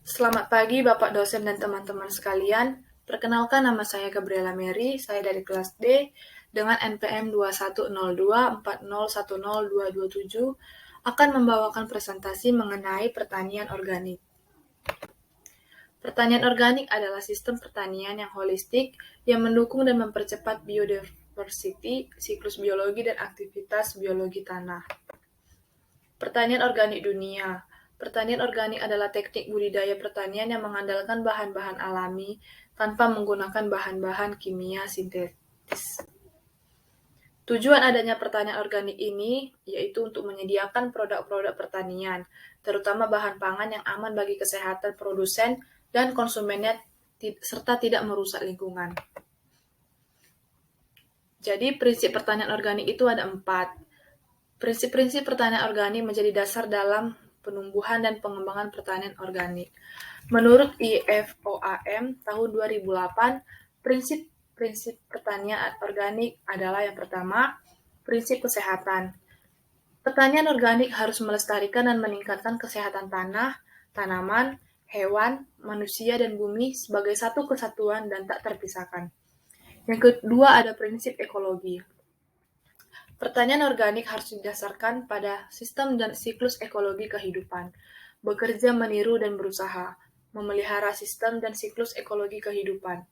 Selamat pagi Bapak dosen dan teman-teman sekalian. Perkenalkan nama saya Gabriela Mary, saya dari kelas D dengan NPM 210240102227 akan membawakan presentasi mengenai pertanian organik. Pertanian organik adalah sistem pertanian yang holistik yang mendukung dan mempercepat biodiversity, siklus biologi, dan aktivitas biologi tanah. Pertanian organik dunia. Pertanian organik adalah teknik budidaya pertanian yang mengandalkan bahan-bahan alami tanpa menggunakan bahan-bahan kimia sintetis. Tujuan adanya pertanian organik ini yaitu untuk menyediakan produk-produk pertanian, terutama bahan pangan yang aman bagi kesehatan produsen dan konsumennya serta tidak merusak lingkungan. Jadi prinsip pertanian organik itu ada 4. Prinsip-prinsip pertanian organik menjadi dasar dalam penumbuhan dan pengembangan pertanian organik. Menurut IFOAM tahun 2008, prinsip pertanian organik adalah yang pertama, prinsip kesehatan. Pertanian organik harus melestarikan dan meningkatkan kesehatan tanah, tanaman, hewan, manusia, dan bumi sebagai satu kesatuan dan tak terpisahkan. Yang kedua ada prinsip ekologi. Pertanian organik harus didasarkan pada sistem dan siklus ekologi kehidupan, bekerja meniru dan berusaha, memelihara sistem dan siklus ekologi kehidupan.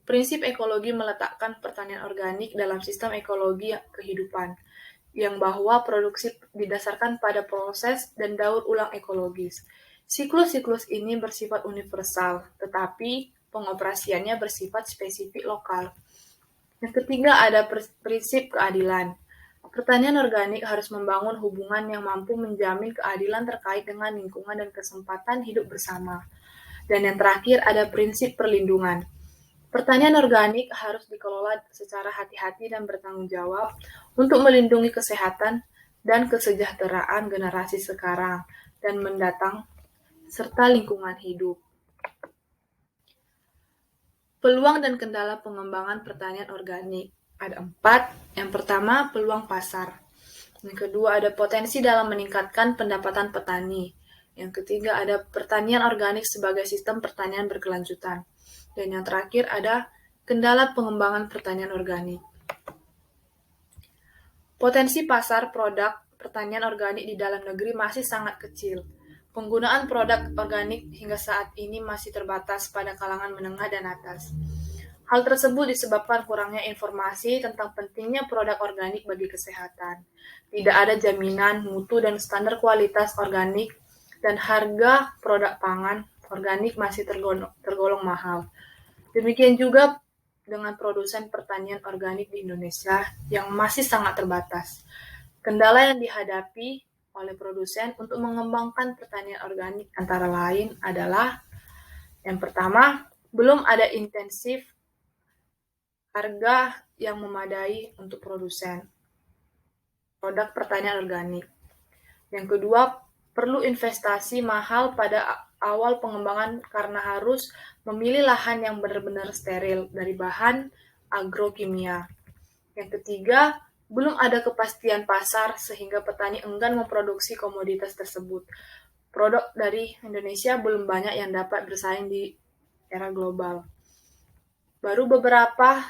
Prinsip ekologi meletakkan pertanian organik dalam sistem ekologi kehidupan, yang bahwa produksi didasarkan pada proses dan daur ulang ekologis. Siklus-siklus ini bersifat universal, tetapi pengoperasiannya bersifat spesifik lokal. Yang ketiga ada prinsip keadilan. Pertanian organik harus membangun hubungan yang mampu menjamin keadilan terkait dengan lingkungan dan kesempatan hidup bersama. Dan yang terakhir ada prinsip perlindungan. Pertanian organik harus dikelola secara hati-hati dan bertanggung jawab untuk melindungi kesehatan dan kesejahteraan generasi sekarang dan mendatang, serta lingkungan hidup. Peluang dan kendala pengembangan pertanian organik. Ada 4. Yang pertama, peluang pasar. Yang kedua, ada potensi dalam meningkatkan pendapatan petani. Yang ketiga, ada pertanian organik sebagai sistem pertanian berkelanjutan. Dan yang terakhir, ada kendala pengembangan pertanian organik. Potensi pasar produk pertanian organik di dalam negeri masih sangat kecil. Penggunaan produk organik hingga saat ini masih terbatas pada kalangan menengah dan atas. Hal tersebut disebabkan kurangnya informasi tentang pentingnya produk organik bagi kesehatan. Tidak ada jaminan mutu dan standar kualitas organik, dan harga produk pangan organik masih tergolong mahal. Demikian juga dengan produsen pertanian organik di Indonesia yang masih sangat terbatas. Kendala yang dihadapi oleh produsen untuk mengembangkan pertanian organik antara lain adalah yang pertama, belum ada intensif harga yang memadai untuk produsen produk pertanian organik. Yang kedua, perlu investasi mahal pada awal pengembangan karena harus memilih lahan yang benar-benar steril dari bahan agrokimia. Yang ketiga, belum ada kepastian pasar sehingga petani enggan memproduksi komoditas tersebut. Produk dari Indonesia belum banyak yang dapat bersaing di era global. Baru beberapa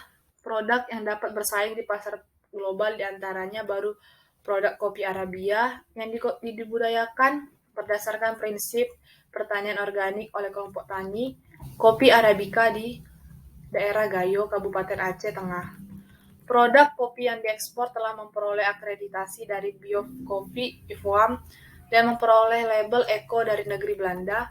produk yang dapat bersaing di pasar global diantaranya baru produk kopi Arabia yang dibudayakan berdasarkan prinsip pertanian organik oleh kelompok tani kopi Arabica di daerah Gayo, Kabupaten Aceh Tengah. Produk kopi yang diekspor telah memperoleh akreditasi dari Biocoffee IFOAM dan memperoleh label Eko dari negeri Belanda.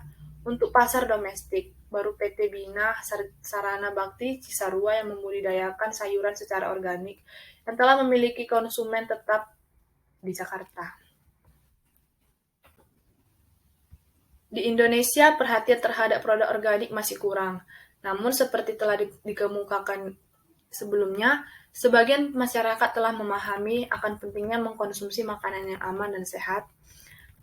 Untuk pasar domestik, baru PT Bina Sarana Bakti Cisarua yang membudidayakan sayuran secara organik yang telah memiliki konsumen tetap di Jakarta. Di Indonesia, perhatian terhadap produk organik masih kurang. Namun seperti telah dikemukakan sebelumnya, sebagian masyarakat telah memahami akan pentingnya mengkonsumsi makanan yang aman dan sehat.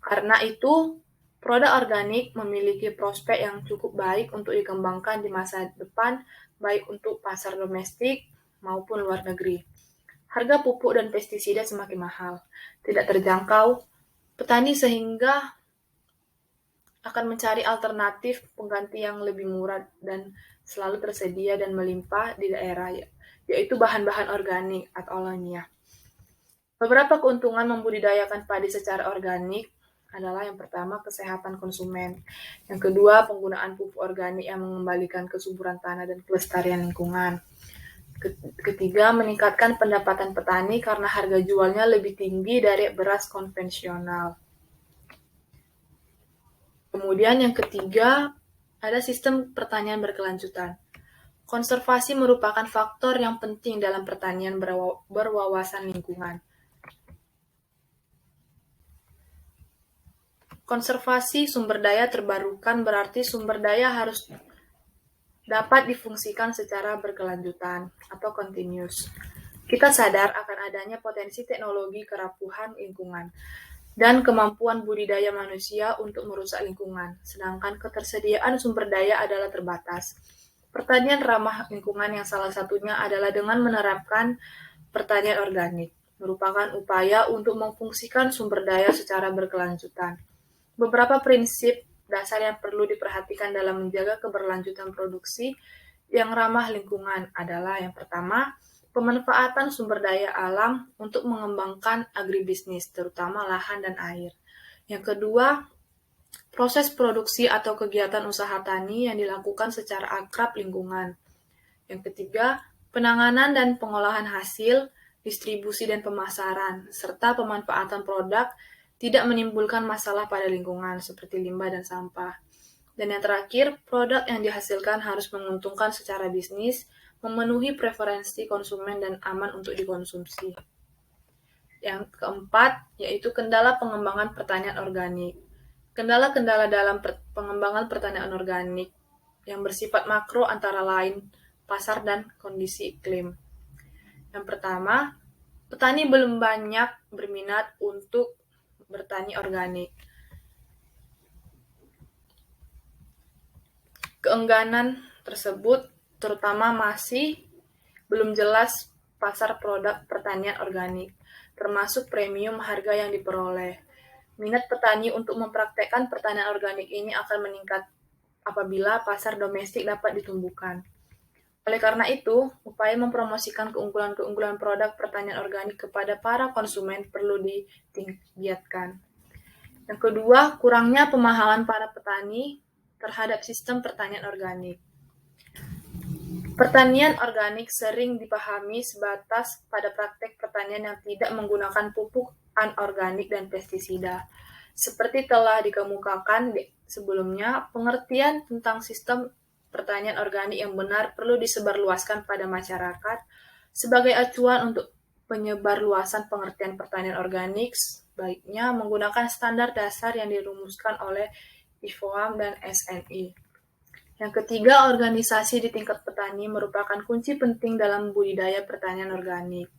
Karena itu, produk organik memiliki prospek yang cukup baik untuk dikembangkan di masa depan, baik untuk pasar domestik maupun luar negeri. Harga pupuk dan pestisida semakin mahal, tidak terjangkau petani sehingga akan mencari alternatif pengganti yang lebih murah dan selalu tersedia dan melimpah di daerah, yaitu bahan-bahan organik atau alamiah. Beberapa keuntungan membudidayakan padi secara organik adalah yang pertama kesehatan konsumen, yang kedua penggunaan pupuk organik yang mengembalikan kesuburan tanah dan kelestarian lingkungan, ketiga meningkatkan pendapatan petani karena harga jualnya lebih tinggi dari beras konvensional. Kemudian yang ketiga ada sistem pertanian berkelanjutan. Konservasi merupakan faktor yang penting dalam pertanian berwawasan lingkungan. Konservasi sumber daya terbarukan berarti sumber daya harus dapat difungsikan secara berkelanjutan atau continuous. Kita sadar akan adanya potensi teknologi kerapuhan lingkungan dan kemampuan budidaya manusia untuk merusak lingkungan, sedangkan ketersediaan sumber daya adalah terbatas. Pertanian ramah lingkungan yang salah satunya adalah dengan menerapkan pertanian organik, merupakan upaya untuk memfungsikan sumber daya secara berkelanjutan. Beberapa prinsip dasar yang perlu diperhatikan dalam menjaga keberlanjutan produksi yang ramah lingkungan adalah yang pertama, pemanfaatan sumber daya alam untuk mengembangkan agribisnis, terutama lahan dan air. Yang kedua, proses produksi atau kegiatan usaha tani yang dilakukan secara akrab lingkungan. Yang ketiga, penanganan dan pengolahan hasil, distribusi dan pemasaran, serta pemanfaatan produk tidak menimbulkan masalah pada lingkungan seperti limbah dan sampah. Dan yang terakhir, produk yang dihasilkan harus menguntungkan secara bisnis, memenuhi preferensi konsumen dan aman untuk dikonsumsi. Yang keempat, yaitu kendala pengembangan pertanian organik. Kendala-kendala dalam pengembangan pertanian organik yang bersifat makro antara lain pasar dan kondisi iklim. Yang pertama, petani belum banyak berminat untuk bertani organik. Keengganan tersebut terutama masih belum jelas pasar produk pertanian organik, termasuk premium harga yang diperoleh. Minat petani untuk mempraktekkan pertanian organik ini akan meningkat apabila pasar domestik dapat ditumbuhkan. Oleh karena itu, upaya mempromosikan keunggulan-keunggulan produk pertanian organik kepada para konsumen perlu ditingkatkan. Yang kedua, kurangnya pemahaman para petani terhadap sistem pertanian organik. Pertanian organik sering dipahami sebatas pada praktek pertanian yang tidak menggunakan pupuk anorganik dan pestisida. Seperti telah dikemukakan sebelumnya, pengertian tentang sistem pertanian organik yang benar perlu disebarluaskan pada masyarakat sebagai acuan untuk penyebarluasan pengertian pertanian organik, baiknya menggunakan standar dasar yang dirumuskan oleh IFOAM dan SNI. Yang ketiga, organisasi di tingkat petani merupakan kunci penting dalam budidaya pertanian organik.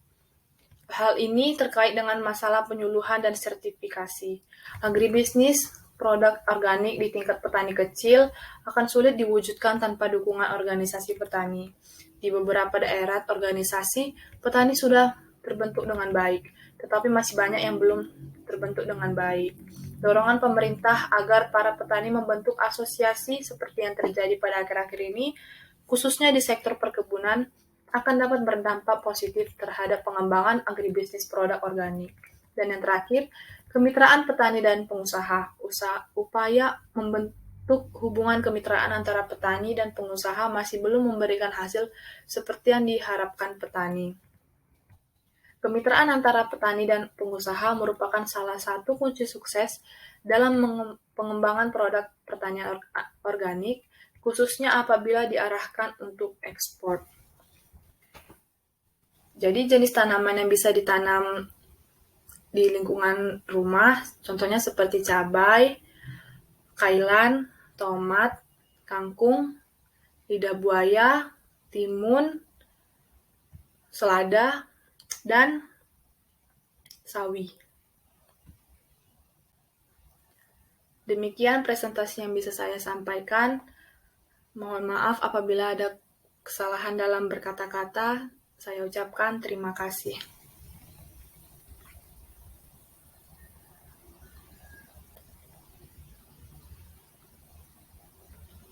Hal ini terkait dengan masalah penyuluhan dan sertifikasi. Agribisnis produk organik di tingkat petani kecil akan sulit diwujudkan tanpa dukungan organisasi petani. Di beberapa daerah, organisasi petani sudah terbentuk dengan baik, tetapi masih banyak yang belum terbentuk dengan baik. Dorongan pemerintah agar para petani membentuk asosiasi seperti yang terjadi pada akhir-akhir ini, khususnya di sektor perkebunan, akan dapat berdampak positif terhadap pengembangan agribisnis produk organik. Dan yang terakhir, kemitraan petani dan pengusaha. Upaya membentuk hubungan kemitraan antara petani dan pengusaha masih belum memberikan hasil seperti yang diharapkan petani. Kemitraan antara petani dan pengusaha merupakan salah satu kunci sukses dalam pengembangan produk pertanian organik, khususnya apabila diarahkan untuk ekspor. Jadi jenis tanaman yang bisa ditanam di lingkungan rumah, contohnya seperti cabai, kailan, tomat, kangkung, lidah buaya, timun, selada, dan sawi. Demikian presentasi yang bisa saya sampaikan. Mohon maaf apabila ada kesalahan dalam berkata-kata. Saya ucapkan terima kasih.